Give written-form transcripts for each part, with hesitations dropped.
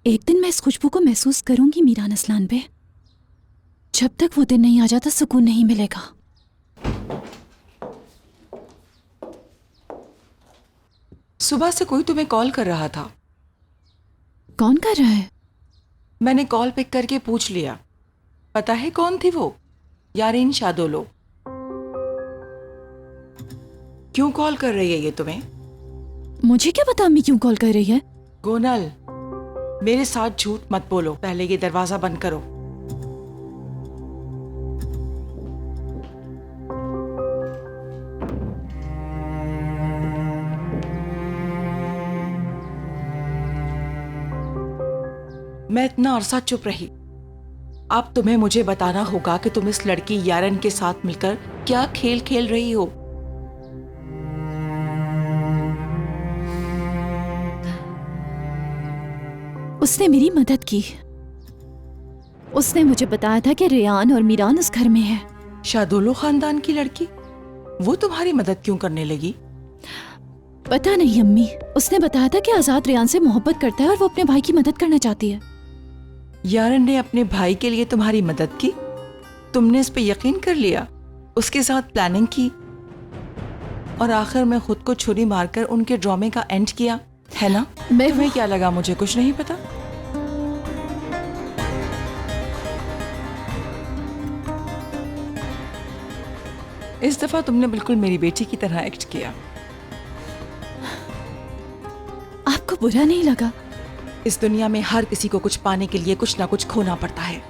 एक दिन मैं इस खुशबू को महसूस करूंगी मीरान असलान पे। जब तक वो दिन नहीं आ जाता सुकून नहीं मिलेगा। सुबह से कोई तुम्हें कॉल कर रहा था। कौन कर रहा है? मैंने कॉल पिक करके पूछ लिया। पता है कौन थी वो? यारीन शादोलो। क्यों कॉल कर रही है ये तुम्हें? मुझे क्या पता अम्मी क्यों कॉल कर रही है। गोनल, मेरे साथ झूठ मत बोलो। पहले ये दरवाजा बंद करो। मैं इतना अरसा चुप रही। अब तुम्हें मुझे बताना होगा कि तुम इस लड़की यारन के साथ मिलकर क्या खेल खेल रही हो। उसने मेरी मदद की। उसने मुझे बताया था कि रेयान और मीरान उस घर में है। शादोलो खानदान की लड़की, वो तुम्हारी मदद क्यों करने लगी? पता नहीं अम्मी, उसने बताया था कि आजाद रेयान से मोहब्बत करता है और वो अपने भाई की मदद करना चाहती है। यारन ने अपने भाई के लिए तुम्हारी मदद की? तुमने इस पे यकीन कर लिया, उसके साथ प्लानिंग की और आखिर में खुद को छुरी मारकर उनके ड्रामे का एंड किया, है ना? तुम्हें क्या लगा मुझे कुछ नहीं पता? इस दफा तुमने बिल्कुल मेरी बेटी की तरह एक्ट किया। आपको बुरा नहीं लगा? इस दुनिया में हर किसी को कुछ पाने के लिए कुछ ना कुछ खोना पड़ता है।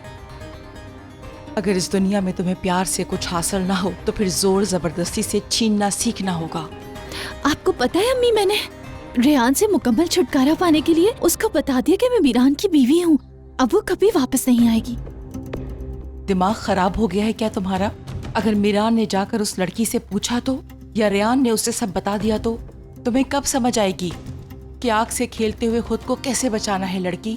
अगर इस दुनिया में तुम्हें प्यार से कुछ हासिल ना हो तो फिर जोर जबरदस्ती से छीनना सीखना होगा। आपको पता है अम्मी, मैंने रेयान से मुकम्मल छुटकारा पाने के लिए उसको बता दिया कि मैं मीरान की बीवी हूँ। अब वो कभी वापस नहीं आएगी। दिमाग खराब हो गया है क्या तुम्हारा? अगर मीरान ने जाकर उस लड़की से पूछा तो, या रेयान ने उसे सब बता दिया तो तुम्हें कब समझ आएगी कि आग से खेलते हुए खुद को कैसे बचाना है लड़की?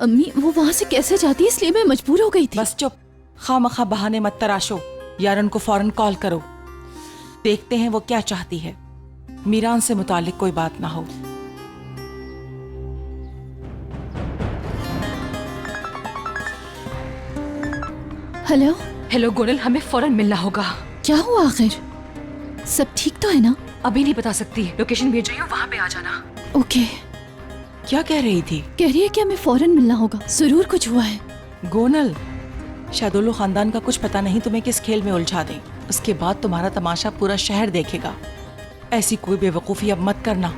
अम्मी, वो वहाँ से कैसे जाती है इसलिए मैं मजबूर हो गई थी। बस चुप, खामखा बहाने मत तराशो। यारन को फौरन कॉल करो, देखते हैं वो क्या चाहती है। मीरान से मुतालिक कोई बात ना हो। हेलो। हेलो गोनल, हमें फौरन मिलना होगा। क्या हुआ आखिर? सब ठीक तो है ना? अभी नहीं बता सकती, लोकेशन भेज रही हूँ, वहाँ पे आ जाना। ओके। क्या कह रही थी? कह रही है कि हमें फौरन मिलना होगा, जरूर कुछ हुआ है। गोनल, शादोलो खानदान का कुछ पता नहीं तुम्हें किस खेल में उलझा दें। उसके बाद तुम्हारा तमाशा पूरा शहर देखेगा। ऐसी कोई बेवकूफ़ी अब मत करना।